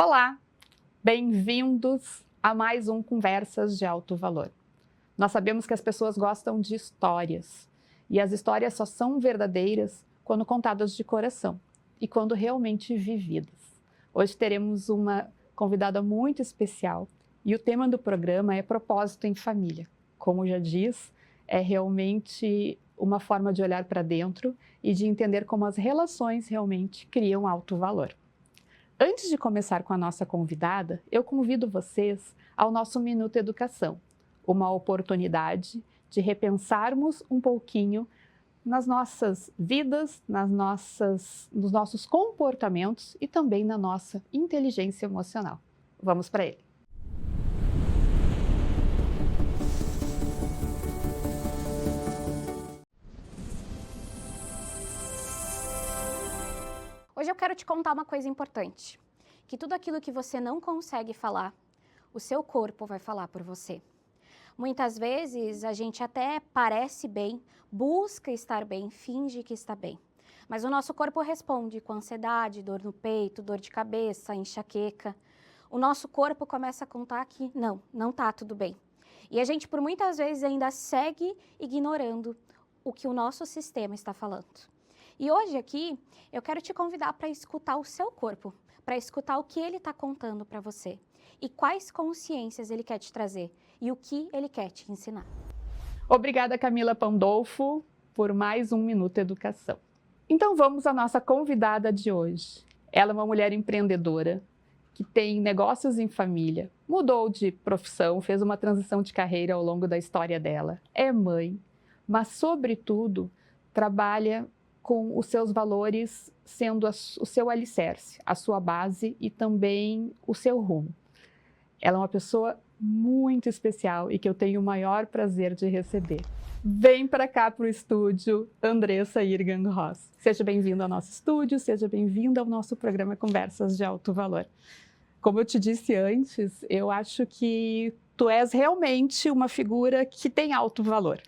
Olá, bem-vindos a mais um Conversas de Alto Valor. Nós sabemos que as pessoas gostam de histórias e as histórias só são verdadeiras quando contadas de coração e quando realmente vividas. Hoje teremos uma convidada muito especial e o tema do programa é propósito em família. Como já diz, é realmente uma forma de olhar para dentro e de entender como as relações realmente criam alto valor. Antes de começar com a nossa convidada, eu convido vocês ao nosso Minuto Educação, uma oportunidade de repensarmos um pouquinho nas nossas vidas, nos nossos comportamentos e também na nossa inteligência emocional. Vamos para ele. Hoje eu quero te contar uma coisa importante, que tudo aquilo que você não consegue falar, o seu corpo vai falar por você. Muitas vezes a gente até parece bem, busca estar bem, finge que está bem, mas o nosso corpo responde com ansiedade, dor no peito, dor de cabeça, enxaqueca. O nosso corpo começa a contar que não tá tudo bem. E a gente por muitas vezes ainda segue ignorando o que o nosso sistema está falando. E hoje aqui, eu quero te convidar para escutar o seu corpo, para escutar o que ele está contando para você e quais consciências ele quer te trazer e o que ele quer te ensinar. Obrigada, Camila Pandolfo, por mais um Minuto Educação. Então vamos à nossa convidada de hoje. Ela é uma mulher empreendedora que tem negócios em família, mudou de profissão, fez uma transição de carreira ao longo da história dela, é mãe, mas sobretudo trabalha com os seus valores sendo o seu alicerce, a sua base e também o seu rumo. Ela é uma pessoa muito especial e que eu tenho o maior prazer de receber. Vem para cá para o estúdio, Andressa Irgan Ross. Seja bem-vinda ao nosso estúdio, seja bem-vinda ao nosso programa Conversas de Alto Valor. Como eu te disse antes, eu acho que tu és realmente uma figura que tem alto valor.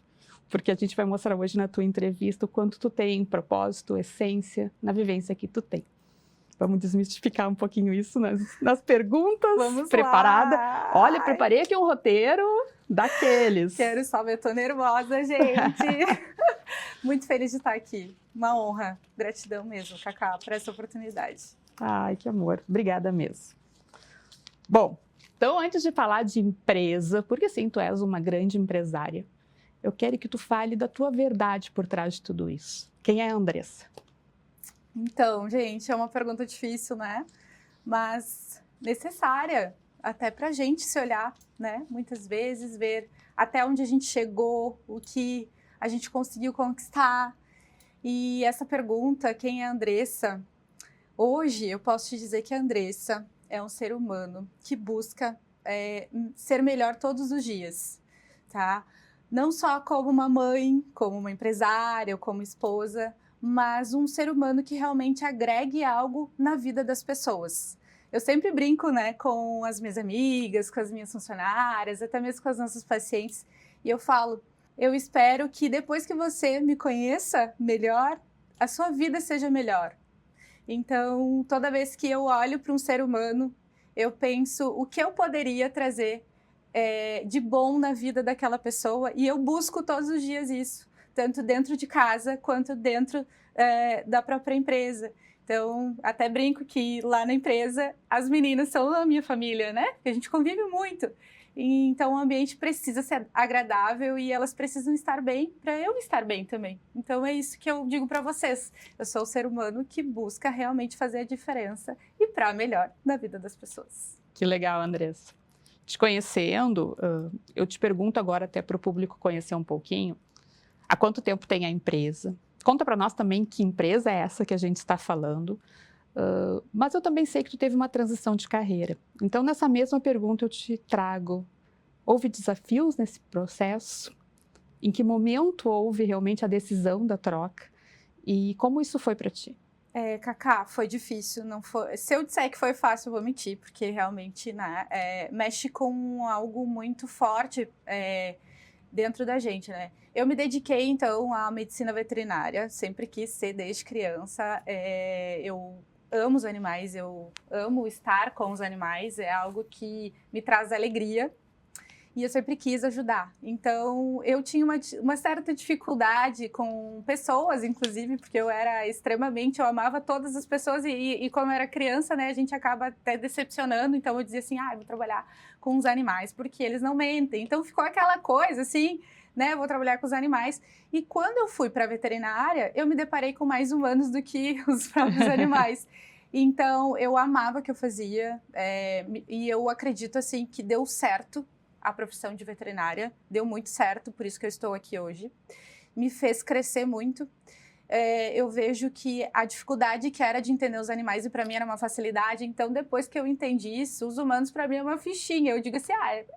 Porque a gente vai mostrar hoje na tua entrevista o quanto tu tem propósito, essência, na vivência que tu tem. Vamos desmistificar um pouquinho isso nas perguntas. Vamos preparada? lá. Olha, preparei aqui um roteiro daqueles. Quero saber, eu tô nervosa, gente. Muito feliz de estar aqui. Uma honra. Gratidão mesmo, Cacá, por essa oportunidade. Ai, que amor. Obrigada mesmo. Bom, então antes de falar de empresa, porque sim, tu és uma grande empresária, eu quero que tu fale da tua verdade por trás de tudo isso. Quem é a Andressa? Então, gente, é uma pergunta difícil, né? Mas necessária até pra gente se olhar, né? Muitas vezes ver até onde a gente chegou, o que a gente conseguiu conquistar. E essa pergunta, quem é a Andressa? Hoje eu posso te dizer que a Andressa é um ser humano que busca ser melhor todos os dias, tá? Não só como uma mãe, como uma empresária ou como esposa, mas um ser humano que realmente agregue algo na vida das pessoas. Eu sempre brinco, né, com as minhas amigas, com as minhas funcionárias, até mesmo com as nossas pacientes, e eu falo, eu espero que depois que você me conheça melhor, a sua vida seja melhor. Então, toda vez que eu olho para um ser humano, eu penso o que eu poderia trazer de bom na vida daquela pessoa, e eu busco todos os dias isso, tanto dentro de casa quanto dentro da própria empresa. Então, até brinco que lá na empresa as meninas são a minha família, né? Porque a gente convive muito. Então, o ambiente precisa ser agradável e elas precisam estar bem para eu estar bem também. Então, é isso que eu digo para vocês. Eu sou o ser humano que busca realmente fazer a diferença e para melhor na vida das pessoas. Que legal, Andressa. Te conhecendo, eu te pergunto agora até para o público conhecer um pouquinho, há quanto tempo tem a empresa? Conta para nós também que empresa é essa que a gente está falando, mas eu também sei que tu teve uma transição de carreira. Então, nessa mesma pergunta eu te trago, houve desafios nesse processo? Em que momento houve realmente a decisão da troca? E como isso foi para ti? Cacá, foi difícil, não foi. Se eu disser que foi fácil, eu vou mentir, porque realmente, né, mexe com algo muito forte dentro da gente, né? Eu me dediquei, então, à medicina veterinária, sempre quis ser desde criança. Eu amo os animais, eu amo estar com os animais, é algo que me traz alegria. E eu sempre quis ajudar. Então, eu tinha uma certa dificuldade com pessoas, inclusive, porque eu amava todas as pessoas e como eu era criança, né, a gente acaba até decepcionando. Então, eu dizia assim, vou trabalhar com os animais, porque eles não mentem. Então, ficou aquela coisa assim, né, vou trabalhar com os animais. E quando eu fui para a veterinária, eu me deparei com mais humanos do que os próprios animais. Então, eu amava o que eu fazia e eu acredito, assim, que deu certo. A profissão de veterinária deu muito certo, por isso que eu estou aqui hoje. Me fez crescer muito. Eu vejo que a dificuldade que era de entender os animais, e para mim era uma facilidade, então depois que eu entendi isso, os humanos para mim é uma fichinha. Eu digo assim,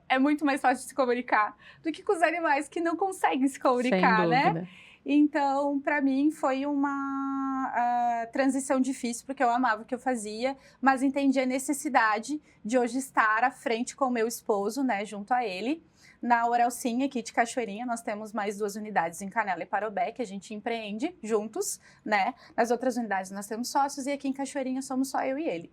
é muito mais fácil de se comunicar do que com os animais que não conseguem se comunicar, né? Então, para mim, foi uma transição difícil, porque eu amava o que eu fazia, mas entendi a necessidade de hoje estar à frente com o meu esposo, né, junto a ele. Na Orelcinha, aqui de Cachoeirinha, nós temos mais 2 unidades em Canela e Parobé, que a gente empreende juntos, né? Nas outras unidades nós temos sócios e aqui em Cachoeirinha somos só eu e ele.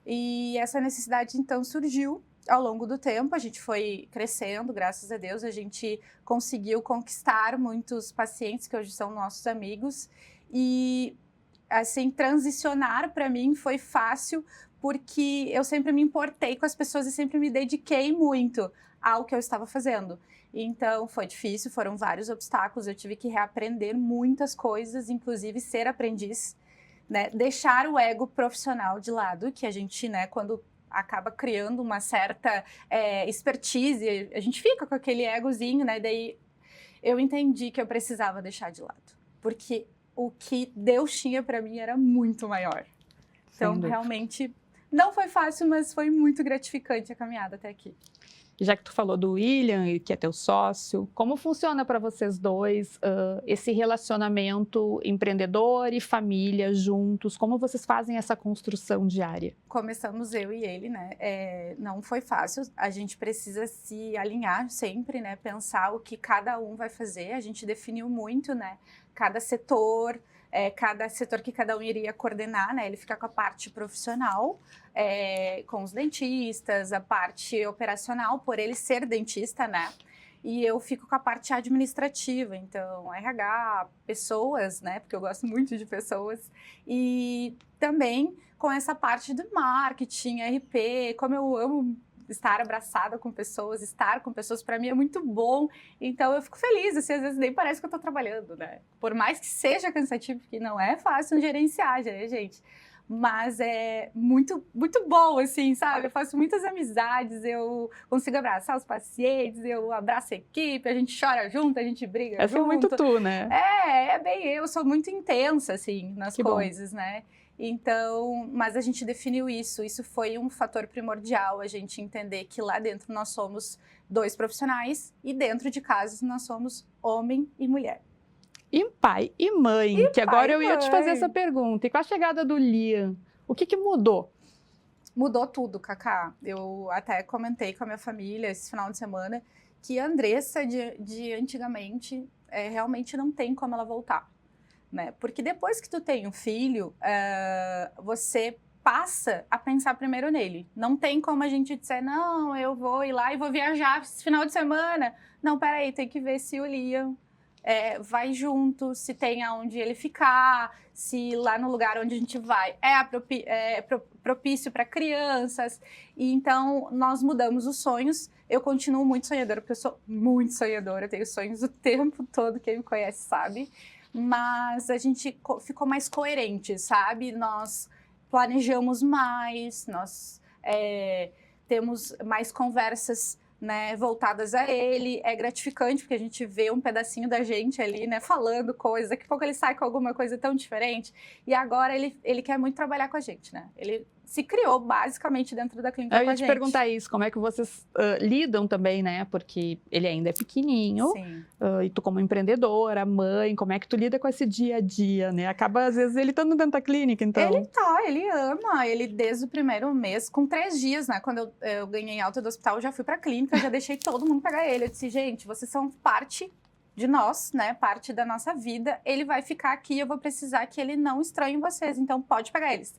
E essa necessidade, então, surgiu ao longo do tempo, a gente foi crescendo, graças a Deus, a gente conseguiu conquistar muitos pacientes que hoje são nossos amigos e, assim, transicionar para mim foi fácil porque eu sempre me importei com as pessoas e sempre me dediquei muito ao que eu estava fazendo. Então, foi difícil, foram vários obstáculos, eu tive que reaprender muitas coisas, inclusive ser aprendiz, né? Deixar o ego profissional de lado, que a gente, né, quando acaba criando uma certa expertise, a gente fica com aquele egozinho, né? Daí eu entendi que eu precisava deixar de lado, porque o que Deus tinha para mim era muito maior. Então, realmente, não foi fácil, mas foi muito gratificante a caminhada até aqui. Já que tu falou do William, que é teu sócio, como funciona para vocês dois esse relacionamento empreendedor e família juntos? Como vocês fazem essa construção diária? Começamos eu e ele, né? Não foi fácil, a gente precisa se alinhar sempre, né? Pensar o que cada um vai fazer, a gente definiu muito, né? Cada setor que cada um iria coordenar, né? Ele fica com a parte profissional, com os dentistas, a parte operacional, por ele ser dentista, né? E eu fico com a parte administrativa, então RH, pessoas, né? Porque eu gosto muito de pessoas. E também com essa parte do marketing, RP, como eu amo estar abraçada com pessoas, estar com pessoas para mim é muito bom, então eu fico feliz, assim, às vezes nem parece que eu tô trabalhando, né? Por mais que seja cansativo, porque não é fácil gerenciar, né, gente? Mas é muito, muito bom, assim, sabe? Eu faço muitas amizades, eu consigo abraçar os pacientes, eu abraço a equipe, a gente chora junto, a gente briga junto. Essa é muito tu, né? É bem eu, sou muito intensa, assim, nas coisas, né? Então, mas a gente definiu isso foi um fator primordial, a gente entender que lá dentro nós somos 2 profissionais e dentro de casa nós somos homem e mulher. E pai e mãe, que agora eu ia te fazer essa pergunta. E com a chegada do Liam, o que mudou? Mudou tudo, Cacá. Eu até comentei com a minha família esse final de semana que a Andressa de antigamente realmente não tem como ela voltar. Né? Porque depois que tu tem um filho, você passa a pensar primeiro nele. Não tem como a gente dizer, não, eu vou ir lá e vou viajar esse final de semana. Não, peraí, tem que ver se o Liam vai junto, se tem aonde ele ficar, se lá no lugar onde a gente vai é propício para crianças. E então, nós mudamos os sonhos. Eu continuo muito sonhadora, porque eu sou muito sonhadora, eu tenho sonhos o tempo todo, quem me conhece sabe. Mas a gente ficou mais coerente, sabe? Nós planejamos mais, nós temos mais conversas, né, voltadas a ele. É gratificante, porque a gente vê um pedacinho da gente ali, né, falando coisas. Daqui a pouco ele sai com alguma coisa tão diferente. E agora ele quer muito trabalhar com a gente, né? Ele se criou basicamente dentro da clínica com a gente. Eu ia te perguntar isso, como é que vocês lidam também, né? Porque ele ainda é pequenininho. Sim. E tu como empreendedora, mãe, como é que tu lida com esse dia a dia, né? Acaba, às vezes, ele estando dentro da clínica, então... Ele ama, ele desde o primeiro mês, com 3 dias, né? Quando eu ganhei alta do hospital, eu já fui pra clínica, já deixei todo mundo pegar ele. Eu disse, gente, vocês são parte de nós, né, parte da nossa vida, ele vai ficar aqui, eu vou precisar que ele não estranhe vocês, então pode pegar eles.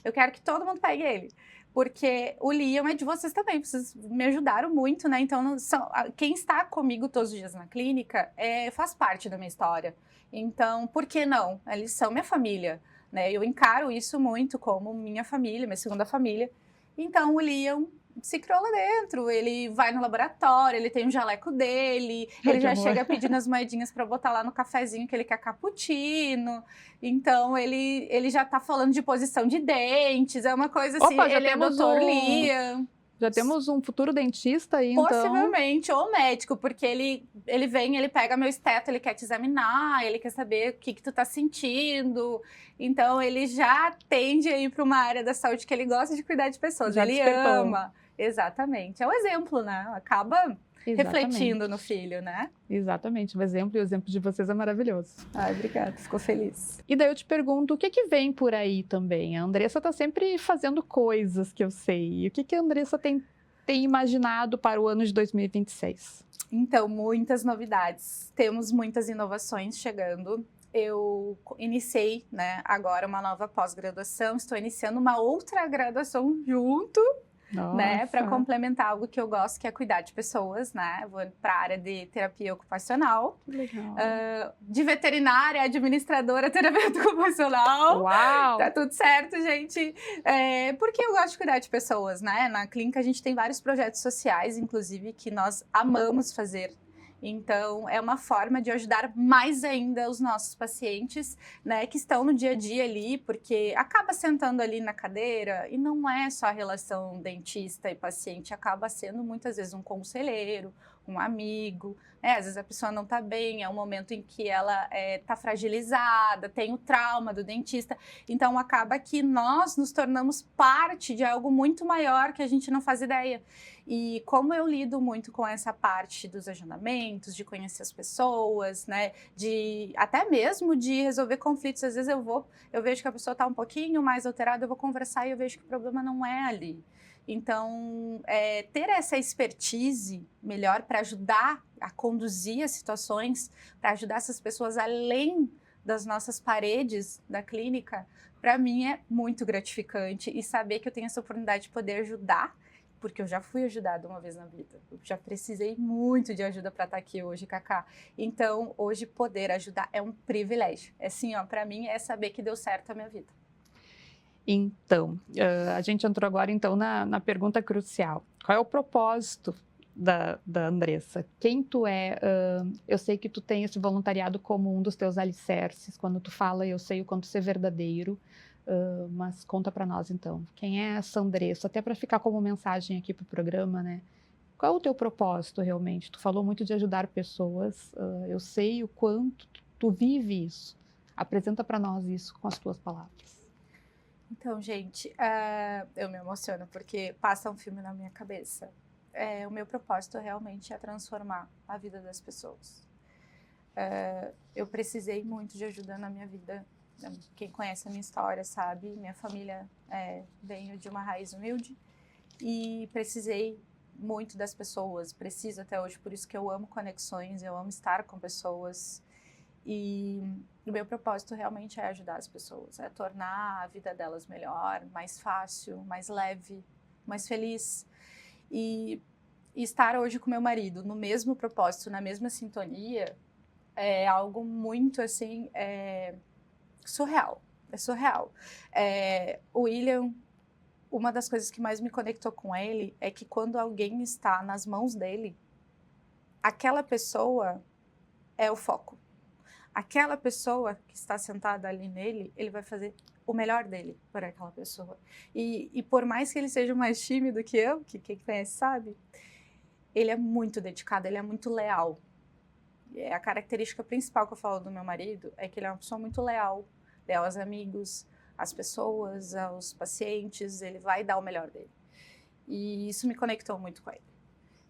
Eu quero que todo mundo pegue ele, porque o Liam é de vocês também, vocês me ajudaram muito, né, então quem está comigo todos os dias na clínica faz parte da minha história, então por que não? Eles são minha família, né, eu encaro isso muito como minha família, minha segunda família, então o Liam se criou lá dentro, ele vai no laboratório, ele tem um jaleco dele, ele já chega pedindo as moedinhas para botar lá no cafezinho que ele quer cappuccino, então ele já tá falando de posição de dentes, é uma coisa assim, Opa, ele é doutor Liam. Já temos um futuro dentista aí, então. Possivelmente, ou médico, porque ele vem, ele pega meu esteto, ele quer te examinar, ele quer saber o que tu tá sentindo. Então, ele já tende a ir para uma área da saúde que ele gosta de cuidar de pessoas. Já ele despertou. ama. Exatamente. É um exemplo, né? Acaba refletindo no filho, né? Exatamente. O exemplo de vocês é maravilhoso. Ai, obrigada. Ficou feliz. E daí eu te pergunto, o que vem por aí também? A Andressa está sempre fazendo coisas que eu sei. E o que a Andressa tem imaginado para o ano de 2026? Então, muitas novidades. Temos muitas inovações chegando. Eu iniciei, né, agora uma nova pós-graduação. Estou iniciando uma outra graduação junto. Né, para complementar algo que eu gosto, que é cuidar de pessoas, né? Vou para a área de terapia ocupacional. Que legal. De veterinária, administradora, terapeuta ocupacional. Uau! Tá tudo certo, gente. Porque eu gosto de cuidar de pessoas, né? Na clínica a gente tem vários projetos sociais, inclusive, que nós amamos fazer. Então, é uma forma de ajudar mais ainda os nossos pacientes, né, que estão no dia a dia ali, porque acaba sentando ali na cadeira e não é só a relação dentista e paciente, acaba sendo muitas vezes um conselheiro, um amigo, né? Às vezes a pessoa não está bem, é um momento em que ela está fragilizada, tem o trauma do dentista, então acaba que nós nos tornamos parte de algo muito maior que a gente não faz ideia. E como eu lido muito com essa parte dos agendamentos, de conhecer as pessoas, né, até mesmo de resolver conflitos, às vezes eu vejo que a pessoa está um pouquinho mais alterada, eu vou conversar e eu vejo que o problema não é ali. Então, ter essa expertise melhor para ajudar a conduzir as situações, para ajudar essas pessoas além das nossas paredes da clínica, para mim é muito gratificante e saber que eu tenho essa oportunidade de poder ajudar, porque eu já fui ajudada uma vez na vida, eu já precisei muito de ajuda para estar aqui hoje, Cacá. Então, hoje poder ajudar é um privilégio. Assim, ó, para mim é saber que deu certo a minha vida. Então, a gente entrou agora então na pergunta crucial. Qual é o propósito da Andressa? Quem tu é? Eu sei que tu tem esse voluntariado como um dos teus alicerces. Quando tu fala, eu sei o quanto ser verdadeiro. Mas conta para nós então, quem é essa Andressa? Até para ficar como mensagem aqui para o programa, né? Qual é o teu propósito realmente? Tu falou muito de ajudar pessoas. Eu sei o quanto tu vive isso. Apresenta para nós isso com as tuas palavras. Então, gente, eu me emociono porque passa um filme na minha cabeça. O meu propósito realmente é transformar a vida das pessoas. Eu precisei muito de ajuda na minha vida. Quem conhece a minha história sabe, minha família veio de uma raiz humilde e precisei muito das pessoas, preciso até hoje, por isso que eu amo conexões, eu amo estar com pessoas. E o meu propósito realmente é ajudar as pessoas, é tornar a vida delas melhor, mais fácil, mais leve, mais feliz. E estar hoje com meu marido no mesmo propósito, na mesma sintonia, é algo muito assim, surreal. É surreal. O William, uma das coisas que mais me conectou com ele é que quando alguém está nas mãos dele, aquela pessoa é o foco. Aquela pessoa que está sentada ali nele, ele vai fazer o melhor dele para aquela pessoa. E por mais que ele seja mais tímido que eu, que quem conhece sabe, ele é muito dedicado, ele é muito leal. A característica principal que eu falo do meu marido é que ele é uma pessoa muito leal. Leal aos amigos, às pessoas, aos pacientes, ele vai dar o melhor dele. E isso me conectou muito com ele.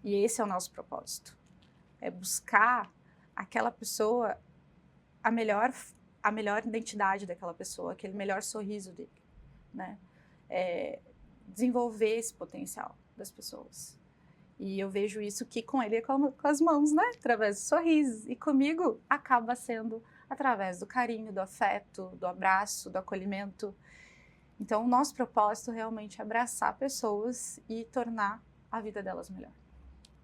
E esse é o nosso propósito. É buscar aquela pessoa a melhor identidade daquela pessoa, aquele melhor sorriso dele, né? Desenvolver esse potencial das pessoas. E eu vejo isso que com ele é com as mãos, né? Através do sorriso. E comigo acaba sendo através do carinho, do afeto, do abraço, do acolhimento. Então, o nosso propósito realmente é abraçar pessoas e tornar a vida delas melhor.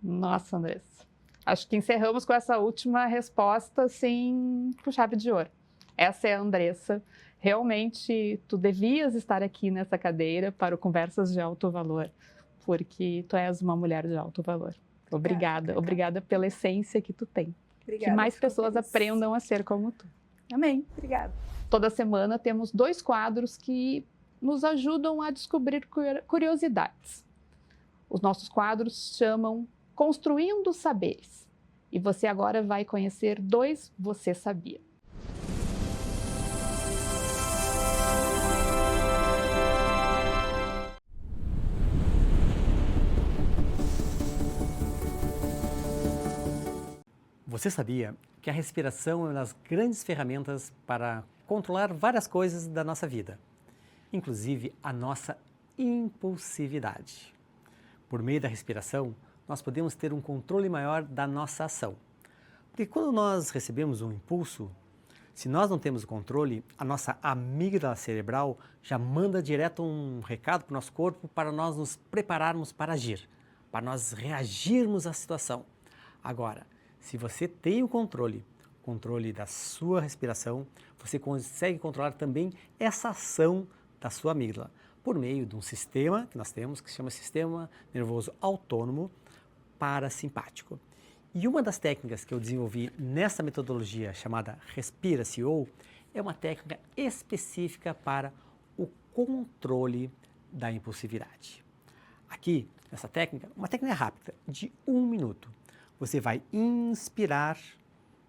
Nossa, Andressa. Acho que encerramos com essa última resposta, assim, com chave de ouro. Essa é a Andressa. Realmente, tu devias estar aqui nessa cadeira para o Conversas de Alto Valor, porque tu és uma mulher de alto valor. Obrigada. Obrigada pela essência que tu tem. Obrigada, que mais fico pessoas feliz. aprendam a ser como tu. Amém. Obrigada. Toda semana temos 2 quadros que nos ajudam a descobrir curiosidades. Os nossos quadros chamam Construindo Saberes. E você agora vai conhecer 2 Você Sabia. Você sabia que a respiração é uma das grandes ferramentas para controlar várias coisas da nossa vida, inclusive a nossa impulsividade. Por meio da respiração, nós podemos ter um controle maior da nossa ação. Porque quando nós recebemos um impulso, se nós não temos o controle, a nossa amígdala cerebral já manda direto um recado para o nosso corpo para nós nos prepararmos para agir, para nós reagirmos à situação. Agora, se você tem o controle da sua respiração, você consegue controlar também essa ação da sua amígdala, por meio de um sistema que nós temos, que se chama Sistema Nervoso Autônomo Parasimpático. E uma das técnicas que eu desenvolvi nessa metodologia chamada Respira-CO é uma técnica específica para o controle da impulsividade. Aqui, nessa técnica, uma técnica rápida, de 1 minuto. Você vai inspirar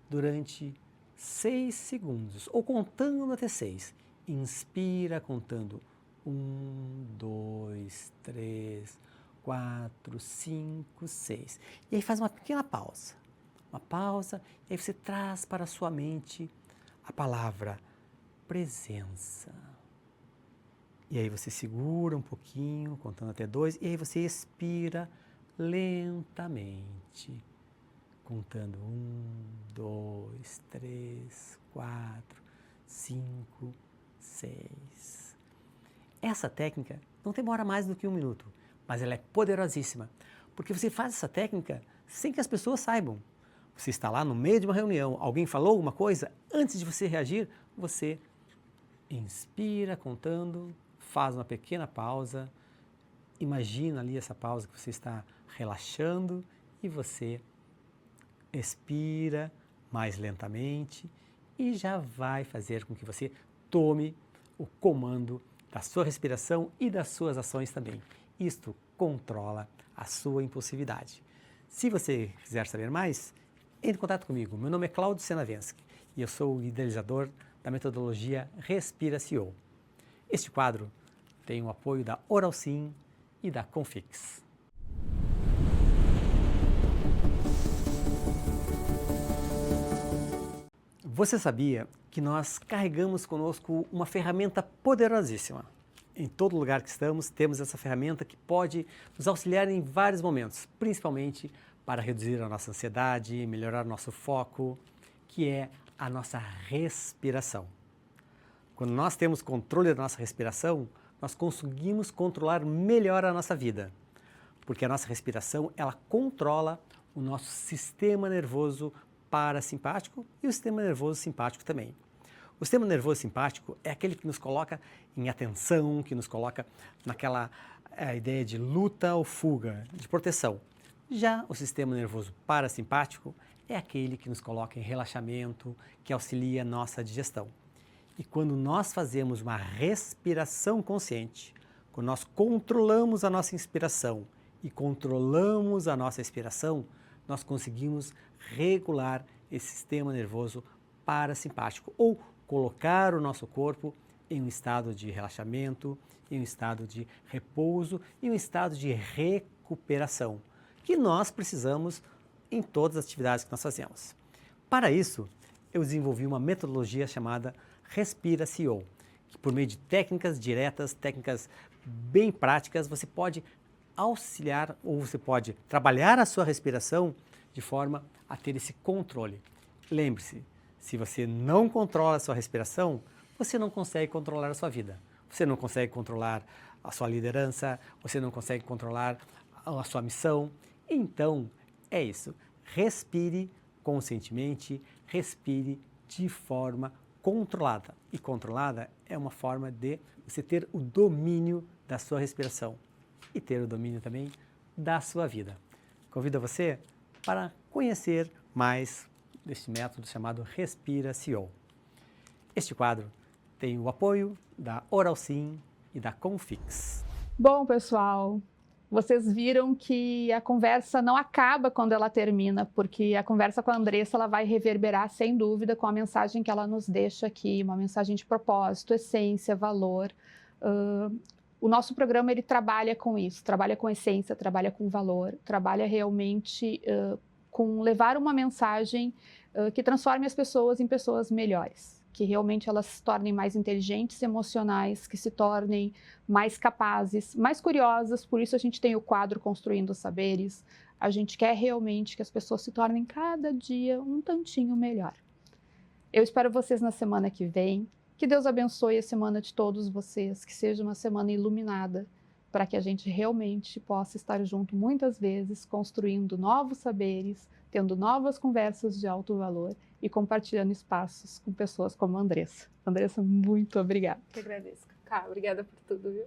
durante 6 segundos, ou contando até 6. Inspira contando 1, 2, 3, 4, 5, 6. E aí faz uma pequena pausa. Uma pausa, e aí você traz para a sua mente a palavra presença. E aí você segura um pouquinho, contando até 2, e aí você expira lentamente. Contando 1, 2, 3, 4, 5, 6. Essa técnica não demora mais do que 1 minuto, mas ela é poderosíssima, porque você faz essa técnica sem que as pessoas saibam. Você está lá no meio de uma reunião, alguém falou alguma coisa, antes de você reagir, você inspira contando, faz uma pequena pausa, imagina ali essa pausa que você está relaxando e você expira mais lentamente e já vai fazer com que você tome o comando da sua respiração e das suas ações também. Isto controla a sua impulsividade. Se você quiser saber mais, entre em contato comigo. Meu nome é Claudio Senavensky e eu sou o idealizador da metodologia Respira-CO. Este quadro tem o apoio da Oralsim e da Confix. Você sabia que nós carregamos conosco uma ferramenta poderosíssima? Em todo lugar que estamos, temos essa ferramenta que pode nos auxiliar em vários momentos, principalmente para reduzir a nossa ansiedade, melhorar o nosso foco, que é a nossa respiração. Quando nós temos controle da nossa respiração, nós conseguimos controlar melhor a nossa vida, porque a nossa respiração, ela controla o nosso sistema nervoso parasimpático e o sistema nervoso simpático também. O sistema nervoso simpático é aquele que nos coloca em atenção, que nos coloca naquela ideia de luta ou fuga, de proteção. Já o sistema nervoso parasimpático é aquele que nos coloca em relaxamento, que auxilia a nossa digestão. E quando nós fazemos uma respiração consciente, quando nós controlamos a nossa inspiração e controlamos a nossa expiração, nós conseguimos regular esse sistema nervoso parasimpático ou colocar o nosso corpo em um estado de relaxamento, em um estado de repouso, em um estado de recuperação, que nós precisamos em todas as atividades que nós fazemos. Para isso, eu desenvolvi uma metodologia chamada Respira-CO, que por meio de técnicas diretas, técnicas bem práticas, você pode auxiliar ou você pode trabalhar a sua respiração de forma a ter esse controle. Lembre-se, se você não controla a sua respiração, você não consegue controlar a sua vida. Você não consegue controlar a sua liderança, você não consegue controlar a sua missão. Então, é isso. Respire conscientemente, respire de forma controlada. E controlada é uma forma de você ter o domínio da sua respiração e ter o domínio também da sua vida. Convido você para conhecer mais deste método chamado Respira-CO. Este quadro tem o apoio da Oralsim e da Confix. Bom, pessoal, vocês viram que a conversa não acaba quando ela termina, porque a conversa com a Andressa ela vai reverberar, sem dúvida, com a mensagem que ela nos deixa aqui, uma mensagem de propósito, essência, valor. O nosso programa ele trabalha com isso, trabalha com essência, trabalha com valor, trabalha realmente com levar uma mensagem que transforme as pessoas em pessoas melhores, que realmente elas se tornem mais inteligentes, emocionais, que se tornem mais capazes, mais curiosas. Por isso a gente tem o quadro Construindo Saberes. A gente quer realmente que as pessoas se tornem cada dia um tantinho melhor. Eu espero vocês na semana que vem. Que Deus abençoe a semana de todos vocês, que seja uma semana iluminada, para que a gente realmente possa estar junto muitas vezes, construindo novos saberes, tendo novas conversas de alto valor e compartilhando espaços com pessoas como a Andressa. Andressa, muito obrigada. Eu que agradeço, Cacá. Obrigada por tudo, viu?